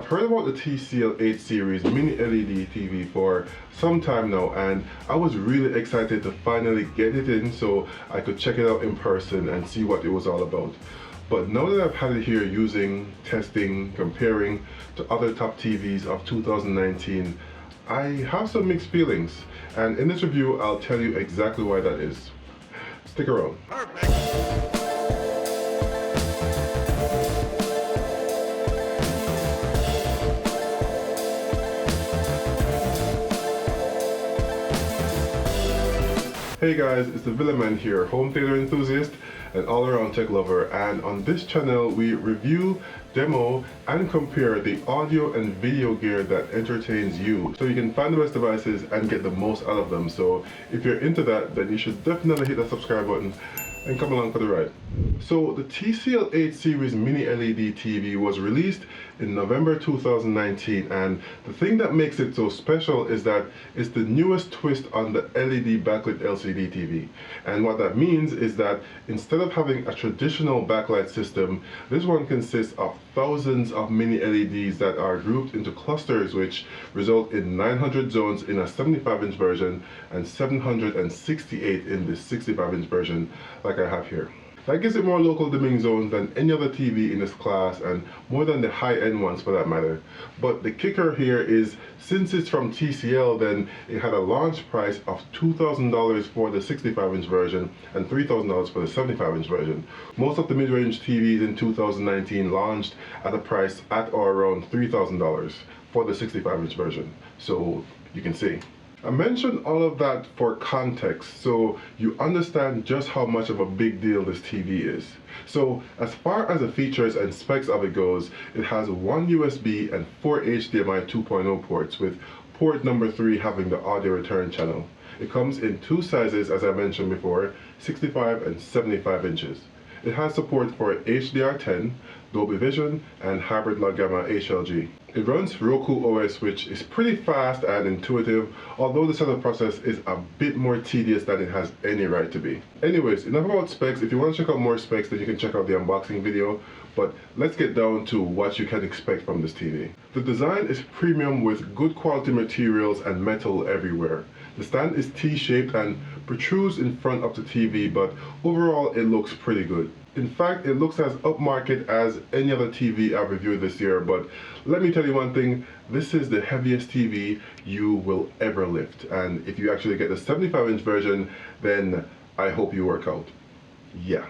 heard about the TCL 8 series mini LED TV for some time now, and I was really excited to finally get it in so I could check it out in person and see what it was all about. But now that I've had it here using, testing, comparing to other top TVs of 2019, I have some mixed feelings, and in this review I'll tell you exactly why that is. Stick around. Perfect. Hey guys, it's the Villaman here, home theater enthusiast and all-around tech lover, and on this channel we review, demo, and compare the audio and video gear that entertains you so you can find the best devices and get the most out of them. So if you're into that, then you should definitely hit that subscribe button and come along for the ride. So the TCL 8 series mini LED TV was released in November 2019, and the thing that makes it so special is that it's the newest twist on the LED backlit LCD TV. And what that means is that instead of having a traditional backlight system, this one consists of thousands of mini LEDs that are grouped into clusters, which result in 900 zones in a 75-inch version and 768 in the 65-inch version like I have here. That gives it more local dimming zones than any other TV in this class, and more than the high-end ones for that matter. But the kicker here is, since it's from TCL, then it had a launch price of $2,000 for the 65-inch version and $3,000 for the 75-inch version. Most of the mid-range TVs in 2019 launched at a price at or around $3,000 for the 65-inch version. So you can see. I mentioned all of that for context so you understand just how much of a big deal this TV is. So as far as the features and specs of it goes, it has one USB and 4 HDMI 2.0 ports, with port number 3 having the audio return channel. It comes in two sizes, as I mentioned before, 65 and 75 inches. It has support for HDR10, Dolby Vision, and Hybrid Log Gamma HLG. It runs Roku OS, which is pretty fast and intuitive, although the setup process is a bit more tedious than it has any right to be. Anyways, enough about specs. If you want to check out more specs, then you can check out the unboxing video, but let's get down to what you can expect from this TV. The design is premium with good quality materials and metal everywhere. The stand is T-shaped and protrudes in front of the TV, but overall it looks pretty good. In fact, it looks as upmarket as any other TV I've reviewed this year, but let me tell you one thing, this is the heaviest TV you will ever lift, and if you actually get the 75-inch version, then I hope you work out. Yeah.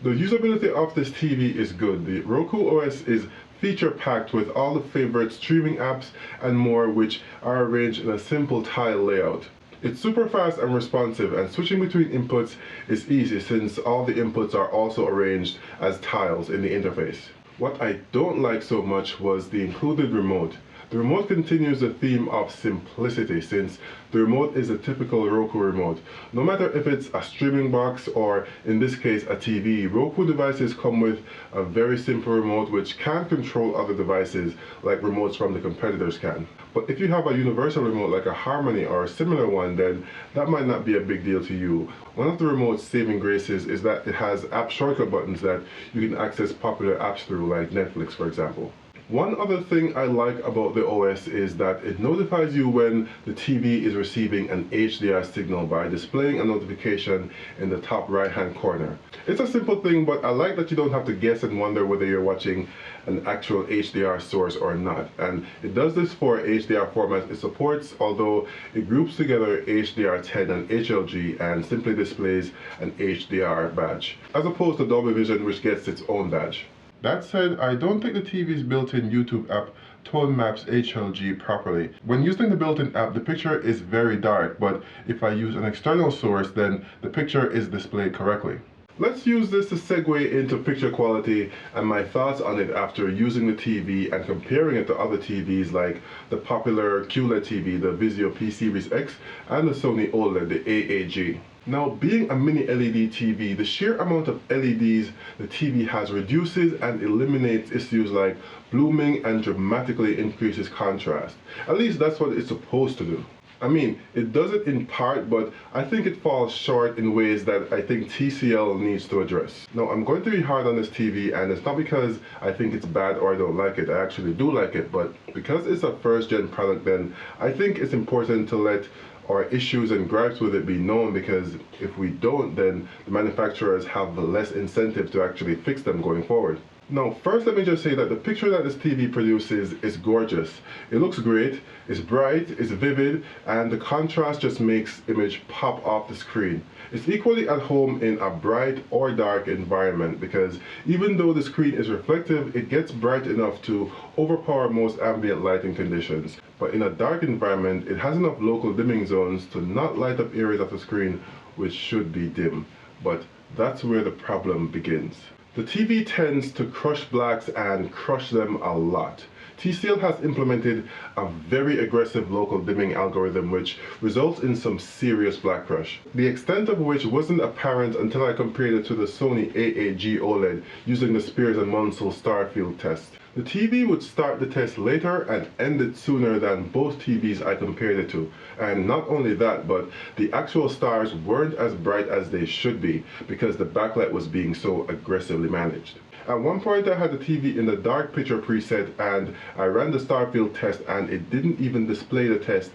The usability of this TV is good. The Roku OS is feature-packed with all the favorite streaming apps and more, which are arranged in a simple tile layout. It's super fast and responsive, and switching between inputs is easy since all the inputs are also arranged as tiles in the interface. What I don't like so much was the included remote. The remote continues the theme of simplicity, since the remote is a typical Roku remote. No matter if it's a streaming box or, in this case, a TV, Roku devices come with a very simple remote which can control other devices like remotes from the competitors can. But if you have a universal remote like a Harmony or a similar one, then that might not be a big deal to you. One of the remote's saving graces is that it has app shortcut buttons that you can access popular apps through, like Netflix, for example. One other thing I like about the OS is that it notifies you when the TV is receiving an HDR signal by displaying a notification in the top right-hand corner. It's a simple thing, but I like that you don't have to guess and wonder whether you're watching an actual HDR source or not. And it does this for HDR formats it supports, although it groups together HDR10 and HLG and simply displays an HDR badge, as opposed to Dolby Vision, which gets its own badge. That said, I don't think the TV's built-in YouTube app tone maps HLG properly. When using the built-in app, the picture is very dark, but if I use an external source, then the picture is displayed correctly. Let's use this to segue into picture quality and my thoughts on it after using the TV and comparing it to other TVs like the popular QLED TV, the Vizio P Series X, and the Sony OLED, the AAG. Now, being a mini LED TV, the sheer amount of LEDs the TV has reduces and eliminates issues like blooming and dramatically increases contrast. At least that's what it's supposed to do. I mean, it does it in part, but I think it falls short in ways that I think TCL needs to address. Now, I'm going to be hard on this TV, and it's not because I think it's bad or I don't like it. I actually do like it, but because it's a first-gen product, then I think it's important to let our issues and gripes with it be known, because if we don't, then the manufacturers have less incentive to actually fix them going forward. Now, first let me just say that the picture that this TV produces is gorgeous. It looks great, it's bright, it's vivid, and the contrast just makes image pop off the screen. It's equally at home in a bright or dark environment, because even though the screen is reflective, it gets bright enough to overpower most ambient lighting conditions. But in a dark environment, it has enough local dimming zones to not light up areas of the screen which should be dim. But that's where the problem begins. The TV tends to crush blacks and crush them a lot. TCL has implemented a very aggressive local dimming algorithm which results in some serious black crush, the extent of which wasn't apparent until I compared it to the Sony A8G OLED using the Spears and Munsell Starfield test. The TV would start the test later and end it sooner than both TVs I compared it to. And not only that, but the actual stars weren't as bright as they should be because the backlight was being so aggressively managed. At one point I had the TV in the dark picture preset and I ran the Starfield test and it didn't even display the test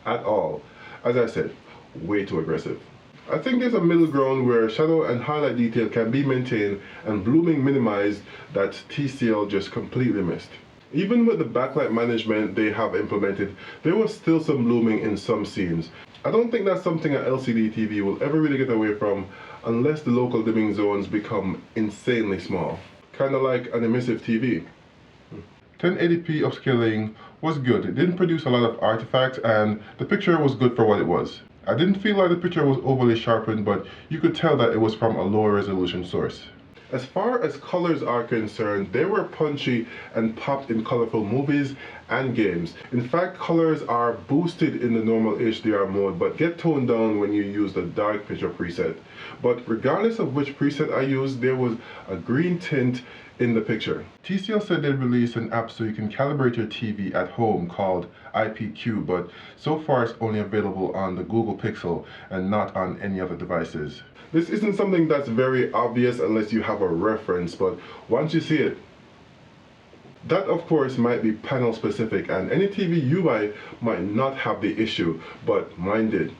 at all. As I said, way too aggressive. I think there's a middle ground where shadow and highlight detail can be maintained and blooming minimized that TCL just completely missed. Even with the backlight management they have implemented, there was still some blooming in some scenes. I don't think that's something an LCD TV will ever really get away from unless the local dimming zones become insanely small. Kinda like an emissive TV. 1080p upscaling was good. It didn't produce a lot of artifacts and the picture was good for what it was. I didn't feel like the picture was overly sharpened, but you could tell that it was from a lower resolution source. As far as colors are concerned, they were punchy and popped in colorful movies and games. In fact, colors are boosted in the normal HDR mode, but get toned down when you use the dark picture preset. But regardless of which preset I used, there was a green tint in the picture. TCL said they'd release an app so you can calibrate your TV at home called IPQ, but so far it's only available on the Google Pixel and not on any other devices. This isn't something that's very obvious unless you have a reference, but once you see it, that of course might be panel specific and any TV you buy might not have the issue, but mine did.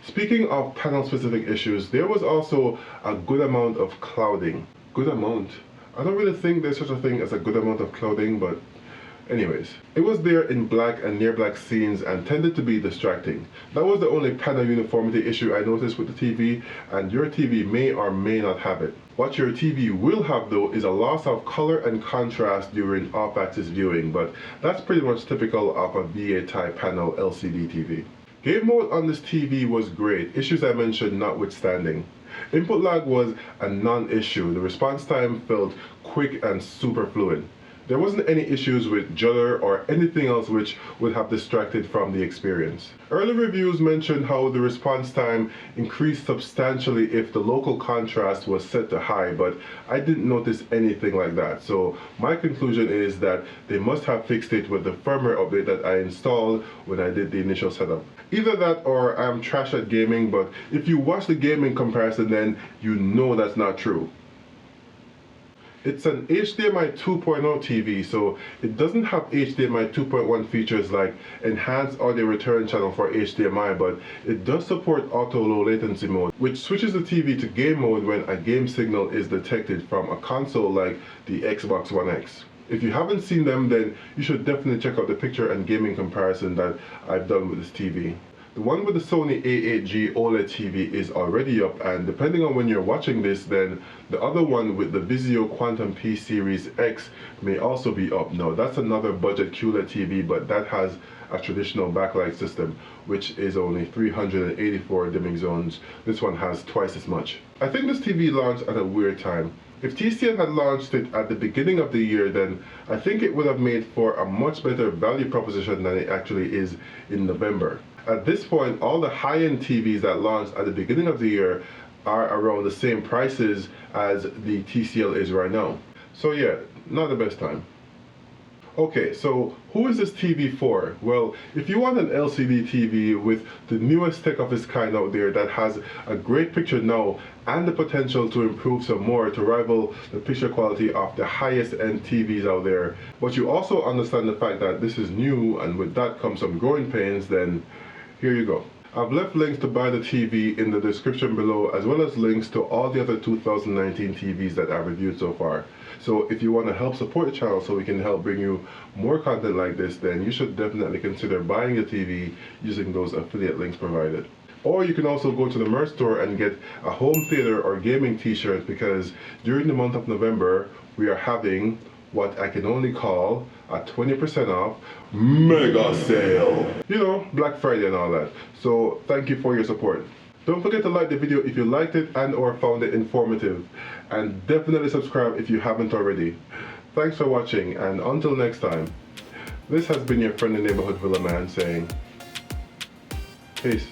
Speaking of panel specific issues, there was also a good amount of clouding. Good amount? I don't really think there's such a thing as a good amount of clouding, but anyways. It was there in black and near black scenes and tended to be distracting. That was the only panel uniformity issue I noticed with the TV, and your TV may or may not have it. What your TV will have though is a loss of color and contrast during off-axis viewing, but that's pretty much typical of a VA type panel LCD TV. Game mode on this TV was great, issues I mentioned notwithstanding. Input lag was a non-issue. The response time felt quick and super fluid. There wasn't any issues with judder or anything else which would have distracted from the experience. Early reviews mentioned how the response time increased substantially if the local contrast was set to high, but I didn't notice anything like that. So my conclusion is that they must have fixed it with the firmware update that I installed when I did the initial setup. Either that or I'm trash at gaming, but if you watch the gaming comparison then you know that's not true. It's an HDMI 2.0 TV, so it doesn't have HDMI 2.1 features like enhanced audio return channel for HDMI, but it does support auto low latency mode, which switches the TV to game mode when a game signal is detected from a console like the Xbox One X. If you haven't seen them, then you should definitely check out the picture and gaming comparison that I've done with this TV. The one with the Sony A8G OLED TV is already up, and depending on when you're watching this, then the other one with the Vizio Quantum P Series X may also be up. Now that's another budget QLED TV, but that has a traditional backlight system, which is only 384 dimming zones. This one has twice as much. I think this TV launched at a weird time. If TCL had launched it at the beginning of the year, then I think it would have made for a much better value proposition than it actually is in November. At this point, all the high-end TVs that launched at the beginning of the year are around the same prices as the TCL is right now. So yeah, not the best time. Okay, so who is this TV for? Well, if you want an LCD TV with the newest tech of its kind out there that has a great picture now and the potential to improve some more to rival the picture quality of the highest end TVs out there, but you also understand the fact that this is new and with that comes some growing pains, then here you go. I've left links to buy the TV in the description below, as well as links to all the other 2019 TVs that I've reviewed so far. So if you want to help support the channel so we can help bring you more content like this, then you should definitely consider buying a TV using those affiliate links provided. Or you can also go to the merch store and get a home theater or gaming t-shirt, because during the month of November we are having what I can only call a 20% off mega sale. You know, Black Friday and all that. So thank you for your support. Don't forget to like the video if you liked it and or found it informative. And definitely subscribe if you haven't already. Thanks for watching, and until next time, this has been your friendly neighborhood Villaman saying, peace.